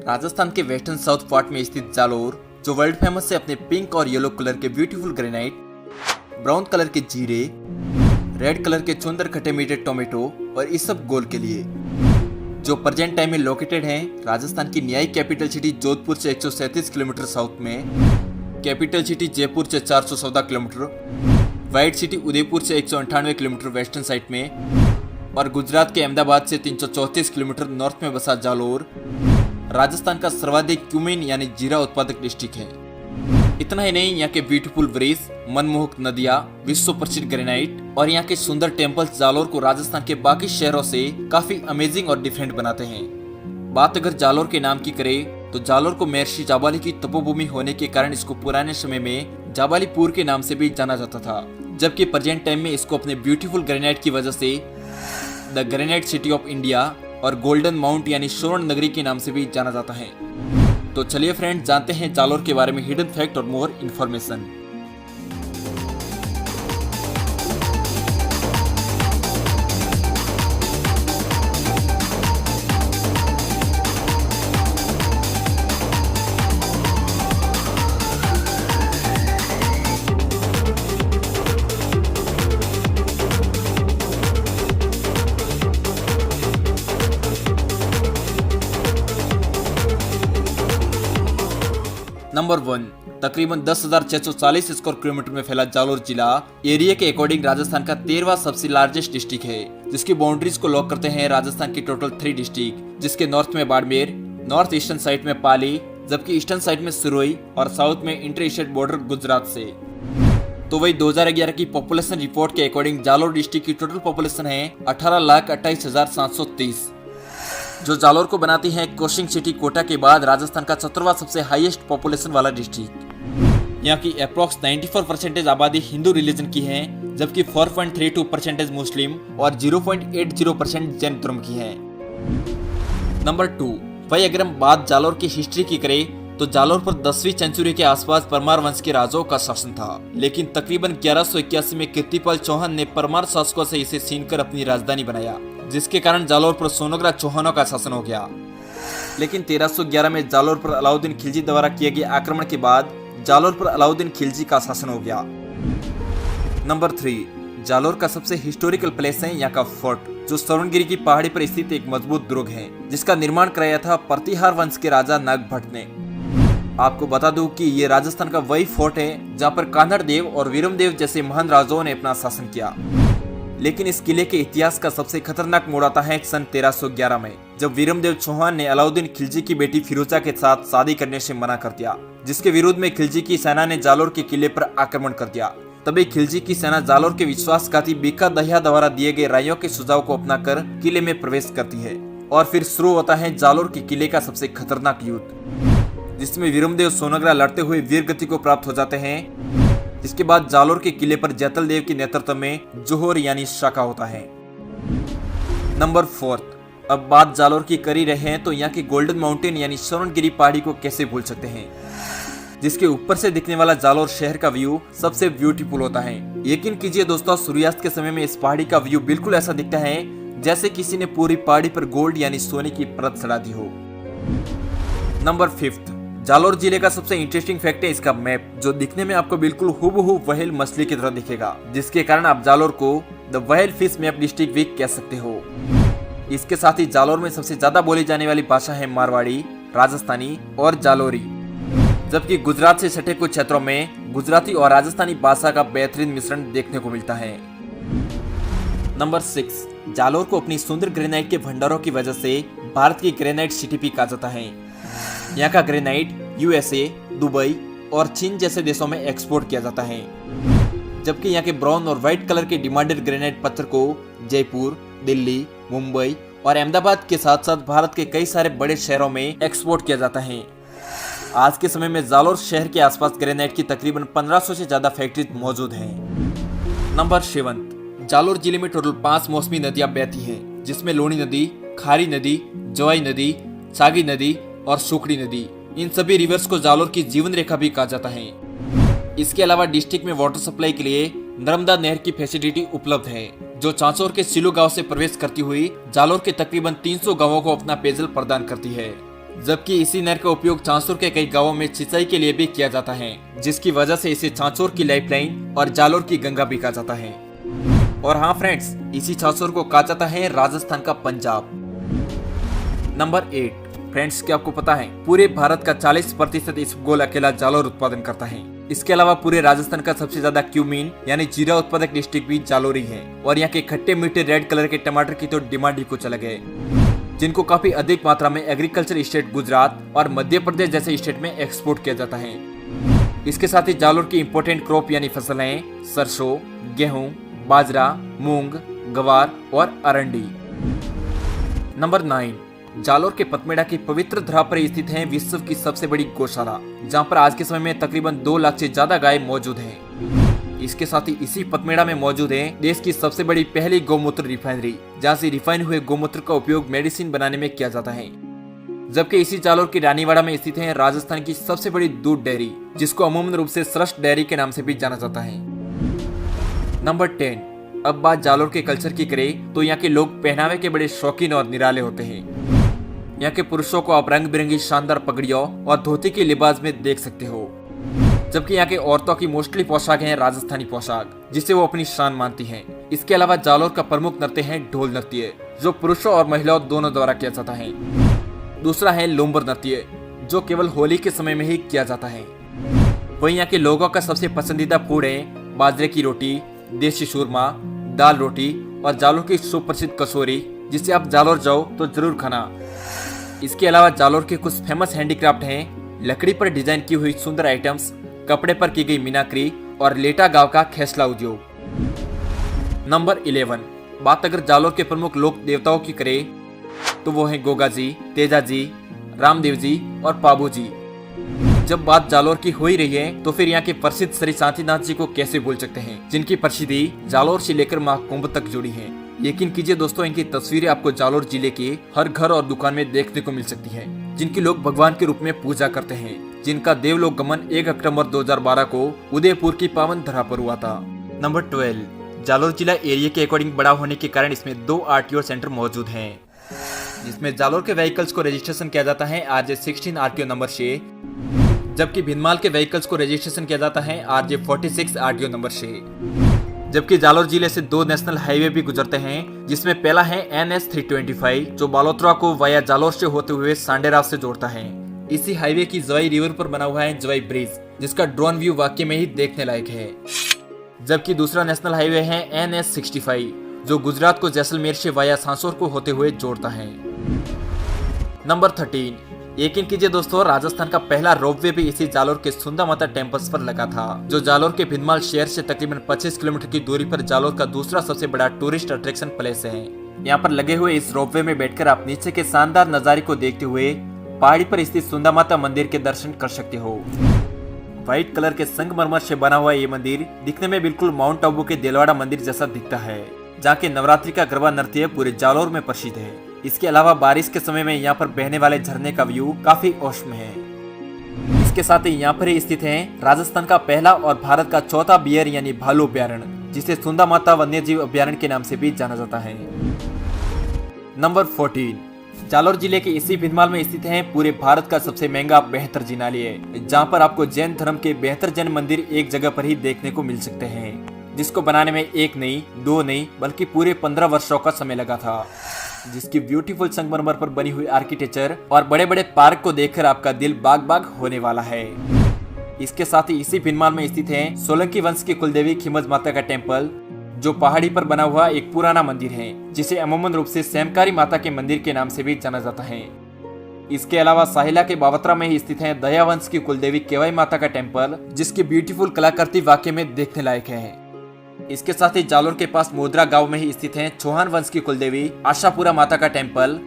राजस्थान के western south part में स्थित जालोर, जो वर्ल्ड फेमस है अपने पिंक और येलो कलर के ब्यूटीफुल ग्रेनाइट, ब्राउन कलर के जीरे, रेड कलर के चुंदर खट्टे मीठे टोमेटो और इस सब गोल के लिए, जो प्रेजेंट टाइम में लोकेटेड है राजस्थान की न्यायिक कैपिटल सिटी जोधपुर से 137 किलोमीटर साउथ में, कैपिटल सिटी जयपुर से 414 किलोमीटर, वाइट सिटी उदयपुर से 198 किलोमीटर वेस्टर्न साइड में और गुजरात के अहमदाबाद से 334 किलोमीटर नॉर्थ में बसा जालोर राजस्थान का सर्वाधिक क्यूमिन यानी जीरा उत्पादक डिस्ट्रिक्ट है। इतना ही नहीं, यहाँ के ब्यूटीफुल ब्रिज, मनमोहक नदियाँ, विश्व प्रसिद्ध ग्रेनाइट और यहाँ के सुंदर टेम्पल्स जालोर को राजस्थान के बाकी शहरों से काफी अमेजिंग और डिफरेंट बनाते हैं। बात अगर जालोर के नाम की करें तो जालोर को महर्षि जाबाली की तपोभूमि होने के कारण इसको पुराने समय में जाबालीपुर के नाम से भी जाना जाता था, जबकि प्रेजेंट टाइम में इसको अपने ब्यूटीफुल ग्रेनाइट की वजह से the granite city of India और गोल्डन माउंट यानी स्वर्ण नगरी के नाम से भी जाना जाता है। तो चलिए फ्रेंड्स, जानते हैं जालोर के बारे में हिडन फैक्ट और मोर इन्फॉर्मेशन। नंबर 1, तकरीबन 10,640 स्क्वायर किलोमीटर में फैला जालोर जिला एरिया के अकॉर्डिंग राजस्थान का 13वां सबसे लार्जेस्ट डिस्ट्रिक्ट है, जिसकी बाउंड्रीज को लॉक करते हैं राजस्थान की टोटल 3 डिस्ट्रिक्ट, जिसके नॉर्थ में बाड़मेर, नॉर्थ ईस्टर्न साइड में पाली, जबकि ईस्टर्न साइड में सिरोही और साउथ में इंटर स्टेट बॉर्डर गुजरात से। तो वही 2011 की पॉपुलेशन रिपोर्ट के अकॉर्डिंग जालोर डिस्ट्रिक्ट की टोटल पॉपुलेशन है 18,28,730, जो जालोर को बनाती है कोचिंग सिटी कोटा के बाद राजस्थान का 17वां सबसे हाईएस्ट पॉपुलेशन वाला डिस्ट्रिक्ट। यहाँ की अप्रोक्स 94% आबादी हिंदू रिलीजन की है, जबकि 4.32% मुस्लिम और 0.80% जैन धर्म की है। नंबर 2, भाई अगर हम बात जालोर की हिस्ट्री की करें तो जालोर पर 10वीं सेंचुरी के आसपास परमार वंश के राजाओं का शासन था, लेकिन तकरीबन 1181 में कीर्तिपाल चौहान ने परमार शासकों से इसे छीनकर अपनी राजधानी बनाया, जिसके कारण जालोर पर सोनग्रा चौहानों का शासन हो गया। लेकिन 1311 में जालोर पर अलाउद्दीन खिलजी द्वारा किए गए आक्रमण के बाद जालोर पर अलाउद्दीन खिलजी का शासन हो गया। नंबर 3, जालोर का सबसे हिस्टोरिकल प्लेस है यहाँ का फोर्ट, जो स्वर्णगिरी की पहाड़ी पर स्थित एक मजबूत दुर्ग है, जिसका निर्माण कराया था प्रतिहार वंश के राजा नागभट्ट ने। आपको बता दूं कि ये राजस्थान का वही फोर्ट है जहाँ पर कान्हड़ देव और वीरम देव जैसे महान राजाओं ने अपना शासन किया। लेकिन इस किले के इतिहास का सबसे खतरनाक मोड़ आता है सन 1311 में, जब वीरमदेव चौहान ने अलाउद्दीन खिलजी की बेटी फिरोजा के साथ शादी करने से मना कर दिया, जिसके विरोध में खिलजी की सेना ने जालोर के किले पर आक्रमण कर दिया। तभी खिलजी की सेना जालोर के विश्वासघाती बीका दहिया द्वारा दिए गए रायों के सुझाव को अपनाकर किले में प्रवेश करती है और फिर शुरू होता है जालोर के किले का सबसे खतरनाक युद्ध, जिसमें वीरमदेव सोनग्रा लड़ते हुए वीर गति को प्राप्त हो जाते हैं। इसके बाद जालोर के किले पर जैतल देव के नेतृत्व में जोहर यानी शाखा होता है। नंबर 4, अब बात जालोर की कर ही रहे हैं तो यहाँ की गोल्डन माउंटेन यानी स्वर्णगिरी पहाड़ी को कैसे भूल सकते हैं, जिसके ऊपर से दिखने वाला जालोर शहर का व्यू सबसे ब्यूटीफुल होता है। यकीन कीजिए दोस्तों, सूर्यास्त के समय में इस पहाड़ी का व्यू बिल्कुल ऐसा दिखता है जैसे किसी ने पूरी पहाड़ी पर गोल्ड यानी सोने की परत चढ़ा दी हो। नंबर 5, जालोर जिले का सबसे इंटरेस्टिंग फैक्ट है इसका मैप, जो दिखने में आपको बिल्कुल हूबहू व्हेल मछली की तरह दिखेगा, जिसके कारण आप जालोर को the whale fish map district भी कह सकते हो। इसके साथ ही जालोर में सबसे ज्यादा बोली जाने वाली भाषा है मारवाड़ी, राजस्थानी और जालोरी, जबकि गुजरात से सटे कुछ क्षेत्रों में गुजराती और राजस्थानी भाषा का बेहतरीन मिश्रण देखने को मिलता है। नंबर 6, जालोर को अपनी सुंदर ग्रेनाइट के भंडारों की वजह से भारत की ग्रेनाइट सिटी भी कहा जाता है। यहाँ का ग्रेनाइट यूएसए, दुबई और चीन जैसे देशों में एक्सपोर्ट किया जाता है, जबकि यहाँ के ब्राउन और व्हाइट कलर के डिमांडेड ग्रेनाइट पत्थर को जयपुर, दिल्ली, मुंबई और अहमदाबाद के साथ साथ भारत के कई सारे बड़े शहरों में एक्सपोर्ट किया जाता है। आज के समय में जालोर शहर के आसपास ग्रेनाइट की तकरीबन 1500 से ज्यादा फैक्ट्री मौजूद हैं। नंबर 7, जालोर जिले में टोटल 5 मौसमी नदियां बहती हैं, जिसमें लोनी नदी, खारी नदी, जवाई नदी, सागी नदी और सुकड़ी नदी। इन सभी रिवर्स को जालोर की जीवन रेखा भी कहा जाता है। इसके अलावा डिस्ट्रिक्ट में वाटर सप्लाई के लिए नर्मदा नहर की फैसिलिटी उपलब्ध है, जो चांचौर के सिलू गांव से प्रवेश करती हुई जालोर के तकरीबन 300 गांवों को अपना पेयजल प्रदान करती है। जबकि इसी नहर का उपयोग चांचौर के कई गांवों में सिंचाई के लिए भी किया जाता है, जिसकी वजह से इसे चांचौर की लाइफलाइन और जालोर की गंगा भी कहा जाता है। और हाँ फ्रेंड्स, इसी चांचौर को कहा जाता है राजस्थान का पंजाब। नंबर 8। फ्रेंड्स, क्या आपको पता है पूरे भारत का 40% इसबगोल अकेला जालोर उत्पादन करता है। इसके अलावा पूरे राजस्थान का सबसे ज्यादा क्यूमीन यानी जीरा उत्पादक डिस्ट्रिक्ट भी जालोर ही है। और यहाँ के खट्टे मीठे रेड कलर के टमाटर की तो डिमांड ही कुछ अलग है, जिनको काफी अधिक मात्रा में एग्रीकल्चर स्टेट गुजरात और मध्य प्रदेश जैसे स्टेट में एक्सपोर्ट किया जाता है। इसके साथ ही जालोर की इम्पोर्टेंट क्रॉप यानी फसलें सरसों, गेहूं, बाजरा, मूंग, गवार और अरंडी। नंबर 9। जालोर के पथमेड़ा की पवित्र धरा पर स्थित है विश्व की सबसे बड़ी गौशाला, जहां पर आज के समय में तकरीबन 2 लाख से ज्यादा गाय मौजूद हैं। इसके साथ ही इसी पथमेड़ा में मौजूद है देश की सबसे बड़ी पहली गौमूत्र रिफाइनरी, जहां से रिफाइन हुए गौमूत्र का उपयोग मेडिसिन बनाने में किया जाता है। जबकि इसी जालोर की रानीवाड़ा में स्थित है राजस्थान की सबसे बड़ी दूध डेयरी, जिसको अमूमन रूप से श्रेष्ठ डेयरी के नाम से भी जाना जाता है। नंबर 10। अब बात जालोर के कल्चर की करें तो यहाँ के लोग पहनावे के बड़े शौकीन और निराले होते हैं। यहाँ के पुरुषों को आप रंग बिरंगी शानदार पगड़ियों और धोती के लिबास में देख सकते हो, जबकि यहाँ के औरतों की मोस्टली पोशाक है राजस्थानी पोशाक, जिसे वो अपनी शान मानती हैं। इसके अलावा जालोर का प्रमुख नृत्य है ढोल नृत्य, जो पुरुषों और महिलाओं दोनों द्वारा किया जाता है। दूसरा है लोम्बर नृत्य, जो केवल होली के समय में ही किया जाता है। वहीं यहाँ के लोगों का सबसे पसंदीदा फूड है बाजरे की रोटी, देसी शूरमा, दाल रोटी और जालोर की सुप्रसिद्ध कचौरी, जिसे आप जालोर जाओ तो जरूर खाना। इसके अलावा जालोर के कुछ फेमस हैंडीक्राफ्ट हैं लकड़ी पर डिजाइन की हुई सुंदर आइटम्स, कपड़े पर की गई मीनाकरी और लेटा गांव का खेसला उद्योग। नंबर 11। बात अगर जालोर के प्रमुख लोक देवताओं की करें तो वो हैं गोगा जी, तेजा जी, रामदेव जी और पाबू जी। जब बात जालोर की हो ही रही है तो फिर यहाँ के प्रसिद्ध श्री शांतिनाथ जी को कैसे भूल सकते हैं, जिनकी प्रसिद्धि जालोर से लेकर महाकुंभ तक जुड़ी है। यकीन कीजिए दोस्तों, इनकी तस्वीरें आपको जालोर जिले के हर घर और दुकान में देखने को मिल सकती है, जिनकी लोग भगवान के रूप में पूजा करते हैं, जिनका देवलोक गमन 1 अक्टूबर 2012 को उदयपुर की पावन धरा पर हुआ था। नंबर 12। जालोर जिला एरिया के अकॉर्डिंग बड़ा होने के कारण इसमें 2 RTO सेंटर मौजूद हैं, जिसमें जालोर के व्हीकल्स को रजिस्ट्रेशन किया जाता है RJ16 RTO नंबर से, जबकि भिनमाल के व्हीकल्स को रजिस्ट्रेशन किया जाता है RJ46 RTO नंबर से। जबकि जालोर जिले से 2 नेशनल हाईवे भी गुजरते हैं, जिसमें पहला है NS325, जो बालोतरा को वाया जालोर से होते हुए सांडेराव से जोड़ता है। इसी हाईवे की जवाई रिवर पर बना हुआ है जवाई ब्रिज, जिसका ड्रोन व्यू वाकई में ही देखने लायक है। जबकि दूसरा नेशनल हाईवे है NS65, जो गुजरात को जैसलमेर से वाया सांसौर को होते हुए जोड़ता है। नंबर 13। यकीन कीजिए दोस्तों, राजस्थान का पहला रोपवे भी इसी जालोर के सुंदा माता टेम्पल्स पर लगा था, जो जालोर के भिनमाल शहर से तकरीबन 25 किलोमीटर की दूरी पर जालोर का दूसरा सबसे बड़ा टूरिस्ट अट्रैक्शन प्लेस है। यहाँ पर लगे हुए इस रोपवे में बैठकर आप नीचे के शानदार नजारे को देखते हुए पहाड़ी पर स्थित सुंदा माता मंदिर के दर्शन कर सकते हो। व्हाइट कलर के संगमरमर से बना हुआ ये मंदिर दिखने में बिल्कुल माउंट आबू के दिलवाड़ा मंदिर जैसा दिखता है, जहाँ के नवरात्रि का गरबा नृत्य पूरे जालोर में प्रसिद्ध है। इसके अलावा बारिश के समय में यहाँ पर बहने वाले झरने का व्यू काफी औसम है। इसके साथ ही यहाँ पर ही स्थित है राजस्थान का पहला और भारत का चौथा बियर यानी भालू अभ्यारण्य, जिसे सुंदा माता वन्यजीव अभ्यारण्य के नाम से भी जाना जाता है। नंबर 14। जालोर जिले के इसी भिनमाल में स्थित है पूरे भारत का सबसे महंगा बेहतर जिनालय, जहाँ पर आपको जैन धर्म के बेहतर जैन मंदिर एक जगह पर ही देखने को मिल सकते हैं, जिसको बनाने में 1 नहीं 2 नहीं बल्कि पूरे 15 वर्षों का समय लगा था, जिसकी ब्यूटीफुल संगमरमर पर बनी हुई आर्किटेक्चर और बड़े बड़े पार्क को देखकर आपका दिल बाग बाग होने वाला है। इसके साथ ही इसी भिनमाल में स्थित है सोलंकी वंश की कुलदेवी खिमज माता का टेम्पल, जो पहाड़ी पर बना हुआ एक पुराना मंदिर है, जिसे अमूमन रूप से सेमकारी माता के मंदिर के नाम से भी जाना जाता है। इसके अलावा साहिला के बावत्रा में ही स्थित है दया वंश की कुलदेवी केवाई माता का टेम्पल, जिसकी ब्यूटीफुल कलाकृति वाकई में देखने लायक है। इसके साथ ही जालोर के पास मोदरा गांव में ही स्थित है चौहान वंश की कुलदेवी आशापुरा माता का टेम्पल।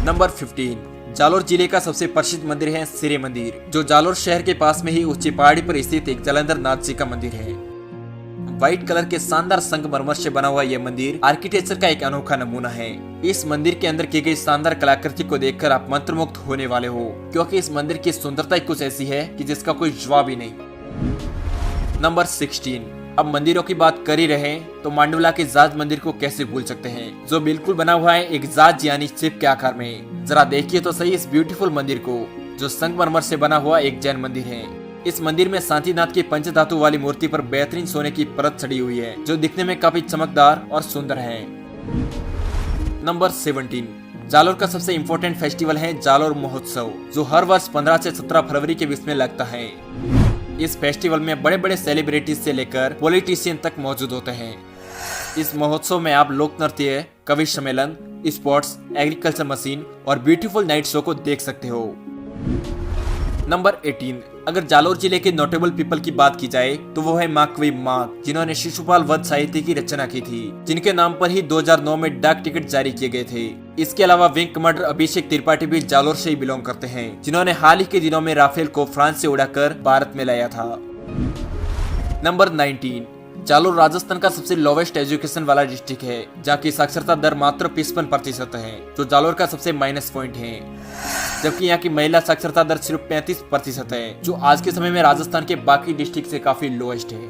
नंबर 15। जालोर जिले का सबसे प्रसिद्ध मंदिर है सिरे मंदिर, जो जालोर शहर के पास में ही ऊंची पहाड़ी पर स्थित एक जलंधर नाथ जी का मंदिर है। व्हाइट कलर के शानदार संगमरमर से बना हुआ यह मंदिर आर्किटेक्चर का एक अनोखा नमूना है। इस मंदिर के अंदर की गई शानदार कलाकृति को देखकर आप मंत्रमुग्ध होने वाले हो, क्योंकि इस मंदिर की सुंदरता कुछ ऐसी है कि जिसका कोई जवाब ही नहीं। नंबर 16। अब मंदिरों की बात कर ही रहे तो मांडवला के जाज मंदिर को कैसे भूल सकते हैं, जो बिल्कुल बना हुआ है एक जाज यानी शिप के आकार में। जरा देखिए तो सही इस ब्यूटीफुल मंदिर को, जो संगमरमर से बना हुआ एक जैन मंदिर है। इस मंदिर में शांतिनाथ की पंचधातु वाली मूर्ति पर बेहतरीन सोने की परत चढ़ी हुई है, जो दिखने में काफी चमकदार और सुंदर है। नंबर 17, जालोर का सबसे इम्पोर्टेंट फेस्टिवल है जालोर महोत्सव, जो हर वर्ष 15 से 17 फरवरी के बीच में लगता है। इस फेस्टिवल में बड़े बड़े सेलिब्रिटीज से लेकर पॉलिटिशियन तक मौजूद होते हैं। इस महोत्सव में आप लोक नृत्य, कवि सम्मेलन, स्पोर्ट्स, एग्रीकल्चर मशीन और ब्यूटीफुल नाइट शो को देख सकते हो। नंबर 18, अगर जालोर जिले के नोटेबल पीपल की बात की जाए तो वो है माकवी माक, जिन्होंने शिशुपाल वध साहित्य की रचना की थी, जिनके नाम पर ही 2009 में डाक टिकट जारी किए गए थे। इसके अलावा विंग कमांडर अभिषेक त्रिपाठी भी जालोर से ही बिलोंग करते हैं, जिन्होंने हाल ही के दिनों में राफेल को फ्रांस से उड़ाकर भारत में लाया था। नंबर 19, जालोर राजस्थान का सबसे लोवेस्ट एजुकेशन वाला डिस्ट्रिक्ट है, जहाँ की साक्षरता दर मात्र 55% है, जो जालोर का सबसे माइनस पॉइंट है। जबकि यहाँ की महिला साक्षरता दर सिर्फ 35% है, जो आज के समय में राजस्थान के बाकी डिस्ट्रिक्ट से काफी लोएस्ट है।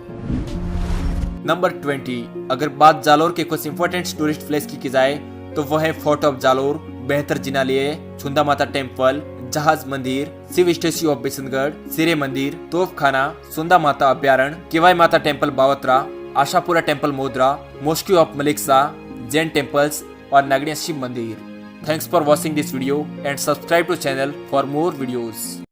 नंबर 20, अगर बात जालोर के कुछ इंपॉर्टेंट टूरिस्ट प्लेस की जाए तो वह है फोर्ट ऑफ जालोर, बेहतर जिनालय, छुंदा माता टेम्पल, जहाज मंदिर, शिव स्टेच्यू ऑफ बिशनगढ़, सिरे मंदिर, तोपखाना, सुंदा माता अभ्यारण्य, Kivai Mata temple Bavatra, Ashapura temple Modra, mosque of Maliksa, Jain temples और नागरिया शिव मंदिर। Thanks for watching this video and subscribe to channel for more videos.